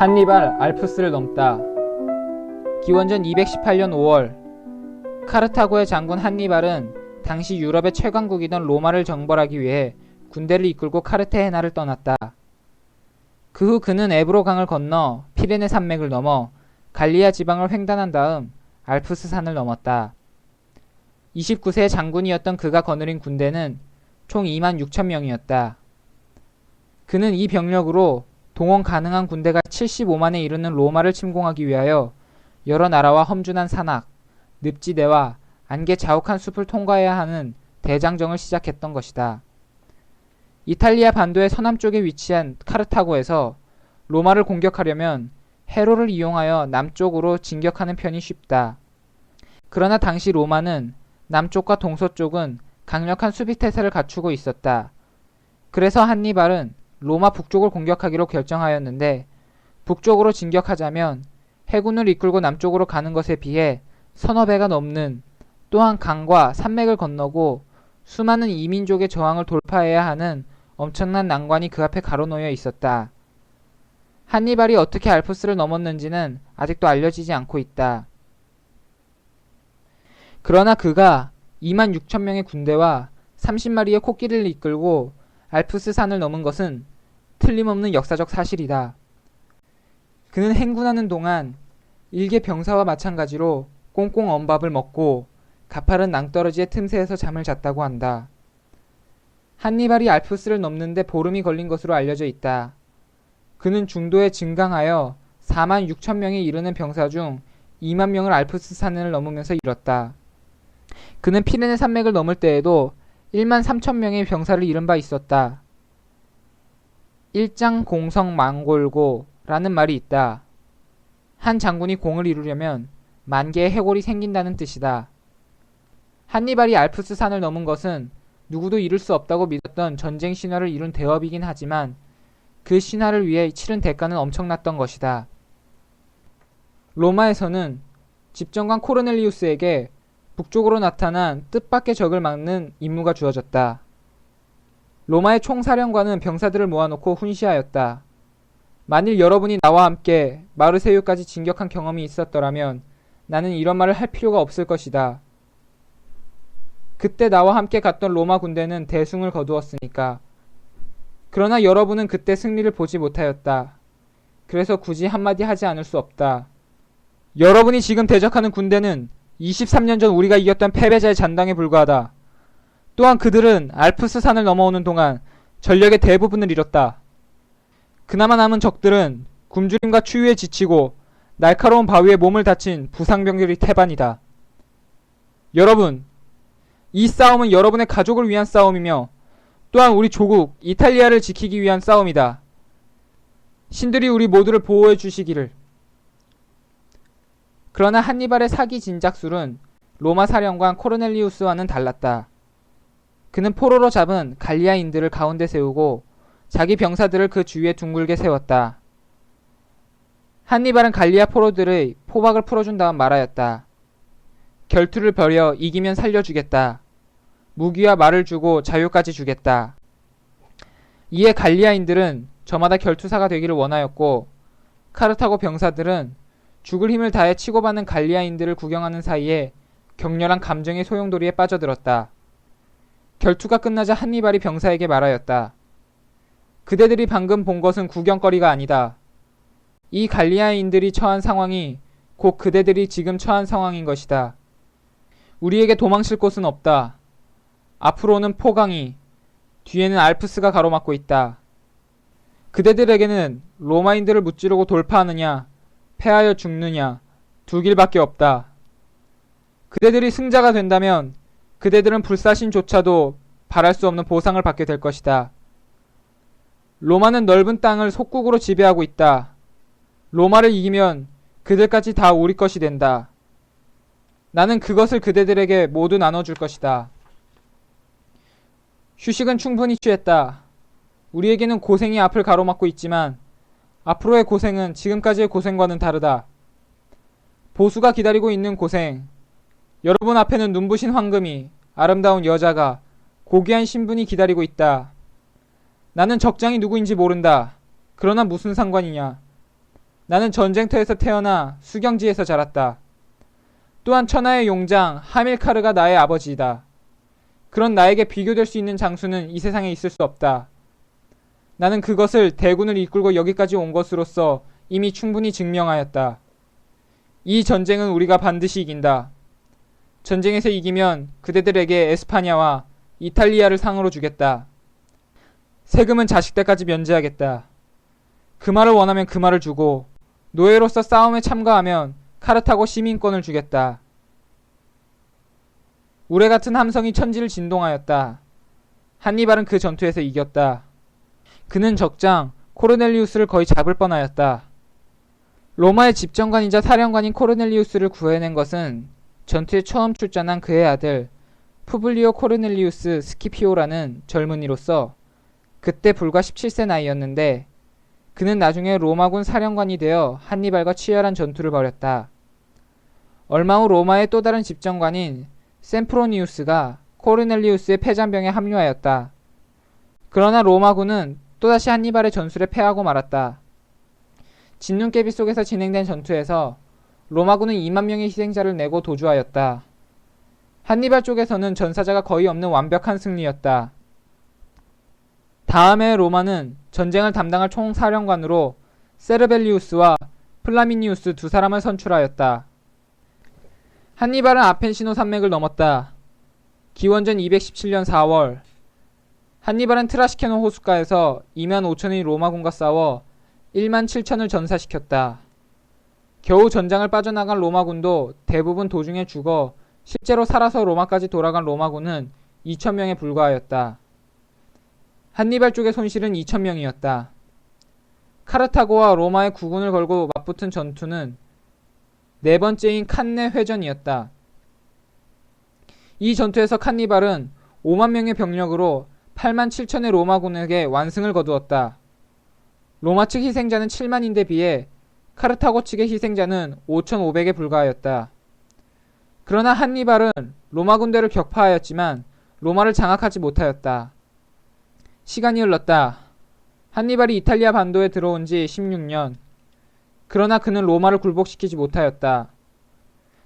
한니발 알프스를 넘다. 기원전 218년 5월 카르타고의 장군 한니발은 당시 유럽의 최강국이던 로마를 정벌하기 위해 군대를 이끌고 카르테헤나를 떠났다. 그 후 그는 에브로 강을 건너 피레네 산맥을 넘어 갈리아 지방을 횡단한 다음 알프스 산을 넘었다. 29세의 장군이었던 그가 거느린 군대는 총 2만 6천 명이었다. 그는 이 병력으로 동원 가능한 군대가 75만에 이르는 로마를 침공하기 위하여 여러 나라와 험준한 산악, 늪지대와 안개 자욱한 숲을 통과해야 하는 대장정을 시작했던 것이다. 이탈리아 반도의 서남쪽에 위치한 카르타고에서 로마를 공격하려면 해로를 이용하여 남쪽으로 진격하는 편이 쉽다. 그러나 당시 로마는 남쪽과 동서쪽은 강력한 수비 태세를 갖추고 있었다. 그래서 한니발은 로마 북쪽을 공격하기로 결정하였는데, 북쪽으로 진격하자면 해군을 이끌고 남쪽으로 가는 것에 비해 서너 배가 넘는, 또한 강과 산맥을 건너고 수많은 이민족의 저항을 돌파해야 하는 엄청난 난관이 그 앞에 가로놓여 있었다. 한니발이 어떻게 알프스를 넘었는지는 아직도 알려지지 않고 있다. 그러나 그가 2만 6천 명의 군대와 30마리의 코끼리를 이끌고 알프스 산을 넘은 것은 틀림없는 역사적 사실이다. 그는 행군하는 동안 일개 병사와 마찬가지로 꽁꽁 언밥을 먹고 가파른 낭떠러지의 틈새에서 잠을 잤다고 한다. 한니발이 알프스를 넘는데 보름이 걸린 것으로 알려져 있다. 그는 중도에 증강하여 4만 6천 명에 이르는 병사 중 2만 명을 알프스 산을 넘으면서 잃었다. 그는 피레네 산맥을 넘을 때에도 1만 3천 명의 병사를 잃은 바 있었다. 일장공성망골고라는 말이 있다. 한 장군이 공을 이루려면 만 개의 해골이 생긴다는 뜻이다. 한니발이 알프스 산을 넘은 것은 누구도 이룰 수 없다고 믿었던 전쟁 신화를 이룬 대업이긴 하지만 그 신화를 위해 치른 대가는 엄청났던 것이다. 로마에서는 집정관 코르넬리우스에게 북쪽으로 나타난 뜻밖의 적을 막는 임무가 주어졌다. 로마의 총사령관은 병사들을 모아놓고 훈시하였다. 만일 여러분이 나와 함께 마르세유까지 진격한 경험이 있었더라면 나는 이런 말을 할 필요가 없을 것이다. 그때 나와 함께 갔던 로마 군대는 대승을 거두었으니까. 그러나 여러분은 그때 승리를 보지 못하였다. 그래서 굳이 한마디 하지 않을 수 없다. 여러분이 지금 대적하는 군대는 23년 전 우리가 이겼던 패배자의 잔당에 불과하다. 또한 그들은 알프스 산을 넘어오는 동안 전력의 대부분을 잃었다. 그나마 남은 적들은 굶주림과 추위에 지치고 날카로운 바위에 몸을 다친 부상병들이 태반이다. 여러분, 이 싸움은 여러분의 가족을 위한 싸움이며 또한 우리 조국 이탈리아를 지키기 위한 싸움이다. 신들이 우리 모두를 보호해 주시기를. 그러나 한니발의 사기 진작술은 로마 사령관 코르넬리우스와는 달랐다. 그는 포로로 잡은 갈리아인들을 가운데 세우고 자기 병사들을 그 주위에 둥글게 세웠다. 한니발은 갈리아 포로들의 포박을 풀어준 다음 말하였다. 결투를 벌여 이기면 살려주겠다. 무기와 말을 주고 자유까지 주겠다. 이에 갈리아인들은 저마다 결투사가 되기를 원하였고, 카르타고 병사들은 죽을 힘을 다해 치고받는 갈리아인들을 구경하는 사이에 격렬한 감정의 소용돌이에 빠져들었다. 결투가 끝나자 한니발이 병사에게 말하였다. 그대들이 방금 본 것은 구경거리가 아니다. 이 갈리아인들이 처한 상황이 곧 그대들이 지금 처한 상황인 것이다. 우리에게 도망칠 곳은 없다. 앞으로는 포강이, 뒤에는 알프스가 가로막고 있다. 그대들에게는 로마인들을 무찌르고 돌파하느냐, 패하여 죽느냐, 두 길밖에 없다. 그대들이 승자가 된다면 그대들은 불사신조차도 바랄 수 없는 보상을 받게 될 것이다. 로마는 넓은 땅을 속국으로 지배하고 있다. 로마를 이기면 그들까지 다 우리 것이 된다. 나는 그것을 그대들에게 모두 나눠줄 것이다. 휴식은 충분히 취했다. 우리에게는 고생이 앞을 가로막고 있지만 앞으로의 고생은 지금까지의 고생과는 다르다. 보수가 기다리고 있는 고생, 여러분 앞에는 눈부신 황금이, 아름다운 여자가, 고귀한 신분이 기다리고 있다. 나는 적장이 누구인지 모른다. 그러나 무슨 상관이냐. 나는 전쟁터에서 태어나 수경지에서 자랐다. 또한 천하의 용장 하밀카르가 나의 아버지이다. 그런 나에게 비교될 수 있는 장수는 이 세상에 있을 수 없다. 나는 그것을 대군을 이끌고 여기까지 온 것으로서 이미 충분히 증명하였다. 이 전쟁은 우리가 반드시 이긴다. 전쟁에서 이기면 그대들에게 에스파냐와 이탈리아를 상으로 주겠다. 세금은 자식 때까지 면제하겠다. 그 말을 원하면 그 말을 주고 노예로서 싸움에 참가하면 카르타고 시민권을 주겠다. 우레 같은 함성이 천지를 진동하였다. 한니발은 그 전투에서 이겼다. 그는 적장 코르넬리우스를 거의 잡을 뻔하였다. 로마의 집정관이자 사령관인 코르넬리우스를 구해낸 것은 전투에 처음 출전한 그의 아들 푸블리오 코르넬리우스 스키피오라는 젊은이로서 그때 불과 17세 나이였는데 그는 나중에 로마군 사령관이 되어 한니발과 치열한 전투를 벌였다. 얼마 후 로마의 또 다른 집정관인 셈프로니우스가 코르넬리우스의 패잔병에 합류하였다. 그러나 로마군은 또다시 한니발의 전술에 패하고 말았다. 진눈깨비 속에서 진행된 전투에서 로마군은 2만 명의 희생자를 내고 도주하였다. 한니발 쪽에서는 전사자가 거의 없는 완벽한 승리였다. 다음해 로마는 전쟁을 담당할 총사령관으로 세르벨리우스와 플라미니우스 두 사람을 선출하였다. 한니발은 아펜시노 산맥을 넘었다. 기원전 217년 4월 한니발은 트라시케노 호숫가에서 2만 5천의 로마군과 싸워 1만 7천을 전사시켰다. 겨우 전장을 빠져나간 로마군도 대부분 도중에 죽어 실제로 살아서 로마까지 돌아간 로마군은 2천명에 불과하였다. 한니발 쪽의 손실은 2천명이었다. 카르타고와 로마의 구군을 걸고 맞붙은 전투는 네 번째인 칸네 회전이었다. 이 전투에서 칸니발은 5만 명의 병력으로 8만 7천의 로마군에게 완승을 거두었다. 로마 측 희생자는 7만인데 비해 카르타고 측의 희생자는 5,500에 불과하였다. 그러나 한니발은 로마 군대를 격파하였지만 로마를 장악하지 못하였다. 시간이 흘렀다. 한니발이 이탈리아 반도에 들어온 지 16년. 그러나 그는 로마를 굴복시키지 못하였다.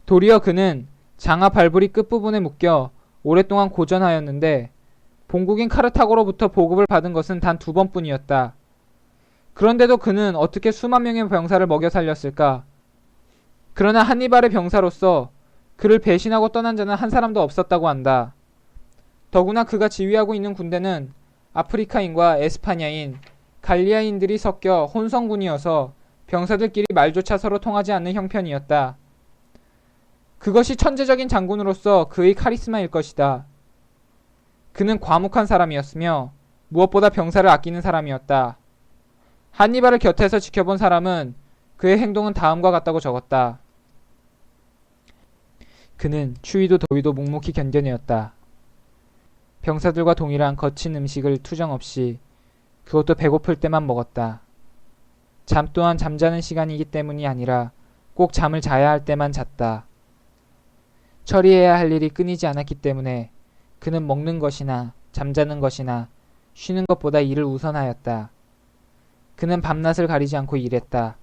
도리어 그는 장화 발부리 끝부분에 묶여 오랫동안 고전하였는데 본국인 카르타고로부터 보급을 받은 것은 단 2번뿐이었다. 그런데도 그는 어떻게 수만 명의 병사를 먹여 살렸을까? 그러나 한니발의 병사로서 그를 배신하고 떠난 자는 한 사람도 없었다고 한다. 더구나 그가 지휘하고 있는 군대는 아프리카인과 에스파냐인, 갈리아인들이 섞여 혼성군이어서 병사들끼리 말조차 서로 통하지 않는 형편이었다. 그것이 천재적인 장군으로서 그의 카리스마일 것이다. 그는 과묵한 사람이었으며 무엇보다 병사를 아끼는 사람이었다. 한니발을 곁에서 지켜본 사람은 그의 행동은 다음과 같다고 적었다. 그는 추위도 더위도 묵묵히 견뎌내었다. 병사들과 동일한 거친 음식을 투정 없이 그것도 배고플 때만 먹었다. 잠 또한 잠자는 시간이기 때문이 아니라 꼭 잠을 자야 할 때만 잤다. 처리해야 할 일이 끊이지 않았기 때문에 그는 먹는 것이나 잠자는 것이나 쉬는 것보다 일을 우선하였다. 그는 밤낮을 가리지 않고 일했다.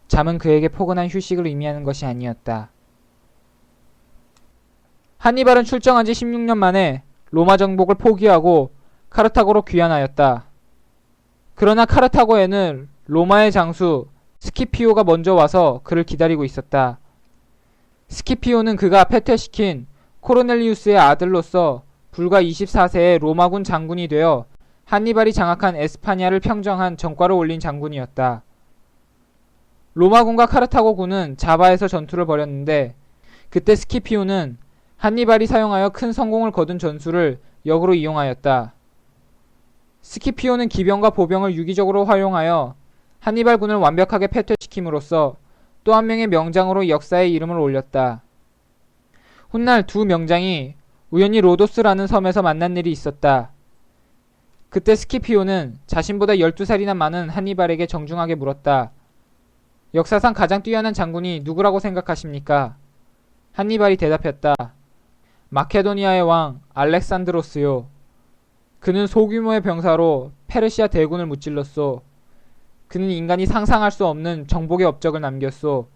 잠은 그에게 포근한 휴식을 의미하는 것이 아니었다. 한니발은 출정한 지 16년 만에 로마 정복을 포기하고 카르타고로 귀환하였다. 그러나 카르타고에는 로마의 장수 스키피오가 먼저 와서 그를 기다리고 있었다. 스키피오는 그가 패퇴시킨 코르넬리우스의 아들로서 불과 24세의 로마군 장군이 되어 한니발이 장악한 에스파냐를 평정한 전과를 올린 장군이었다. 로마군과 카르타고군은 자바에서 전투를 벌였는데 그때 스키피오는 한니발이 사용하여 큰 성공을 거둔 전술을 역으로 이용하였다. 스키피오는 기병과 보병을 유기적으로 활용하여 한니발군을 완벽하게 패퇴시킴으로써 또 한 명의 명장으로 역사에 이름을 올렸다. 훗날 두 명장이 우연히 로도스라는 섬에서 만난 일이 있었다. 그때 스키피오는 자신보다 12살이나 많은 한니발에게 정중하게 물었다. 역사상 가장 뛰어난 장군이 누구라고 생각하십니까? 한니발이 대답했다. 마케도니아의 왕 알렉산드로스요. 그는 소규모의 병사로 페르시아 대군을 무찔렀소. 그는 인간이 상상할 수 없는 정복의 업적을 남겼소.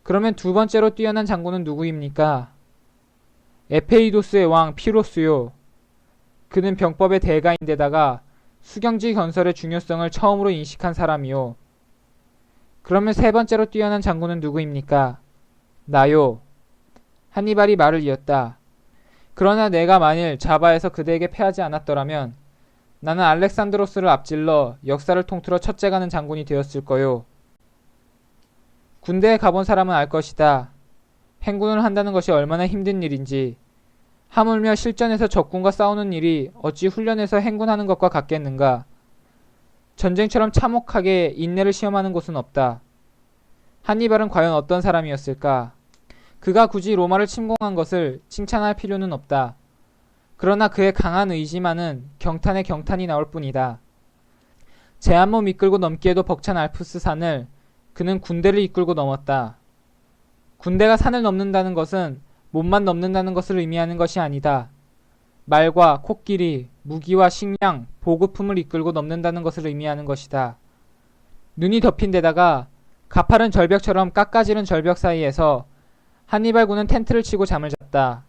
그러면 두 번째로 뛰어난 장군은 누구입니까? 에페이도스의 왕 피로스요. 그는 병법의 대가인데다가 수경지 건설의 중요성을 처음으로 인식한 사람이요. 그러면 세 번째로 뛰어난 장군은 누구입니까? 나요. 한니발이 말을 이었다. 그러나 내가 만일 자바에서 그대에게 패하지 않았더라면 나는 알렉산드로스를 앞질러 역사를 통틀어 첫째 가는 장군이 되었을 거요. 군대에 가본 사람은 알 것이다. 행군을 한다는 것이 얼마나 힘든 일인지. 하물며 실전에서 적군과 싸우는 일이 어찌 훈련에서 행군하는 것과 같겠는가. 전쟁처럼 참혹하게 인내를 시험하는 곳은 없다. 한니발은 과연 어떤 사람이었을까? 그가 굳이 로마를 침공한 것을 칭찬할 필요는 없다. 그러나 그의 강한 의지만은 경탄에 경탄이 나올 뿐이다. 제한몸 이끌고 넘기에도 벅찬 알프스 산을 그는 군대를 이끌고 넘었다. 군대가 산을 넘는다는 것은 몸만 넘는다는 것을 의미하는 것이 아니다. 말과 코끼리, 무기와 식량, 보급품을 이끌고 넘는다는 것을 의미하는 것이다. 눈이 덮인 데다가 가파른 절벽처럼 깎아지른 절벽 사이에서 한니발군은 텐트를 치고 잠을 잤다.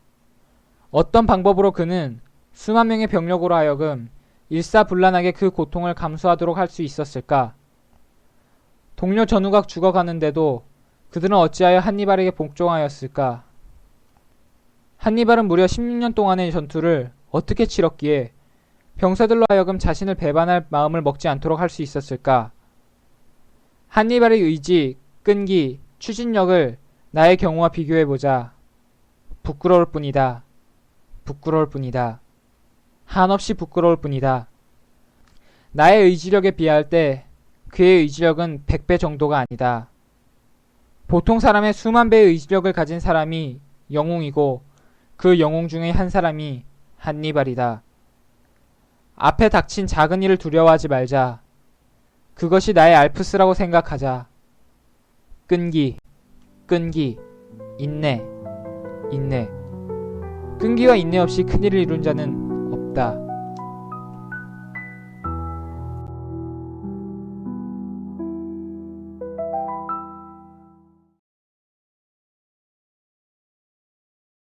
어떤 방법으로 그는 수만 명의 병력으로 하여금 일사불란하게 그 고통을 감수하도록 할 수 있었을까? 동료 전우가 죽어가는데도 그들은 어찌하여 한니발에게 복종하였을까? 한니발은 무려 16년 동안의 전투를 어떻게 치렀기에 병사들로 하여금 자신을 배반할 마음을 먹지 않도록 할 수 있었을까? 한니발의 의지, 끈기, 추진력을 나의 경우와 비교해보자. 부끄러울 뿐이다. 부끄러울 뿐이다. 한없이 부끄러울 뿐이다. 나의 의지력에 비할 때 그의 의지력은 100배 정도가 아니다. 보통 사람의 수만 배의 의지력을 가진 사람이 영웅이고 그 영웅 중의 한 사람이 한니발이다. 앞에 닥친 작은 일을 두려워하지 말자. 그것이 나의 알프스라고 생각하자. 끈기, 끈기, 인내, 인내. 끈기와 인내 없이 큰일을 이룬 자는 없다.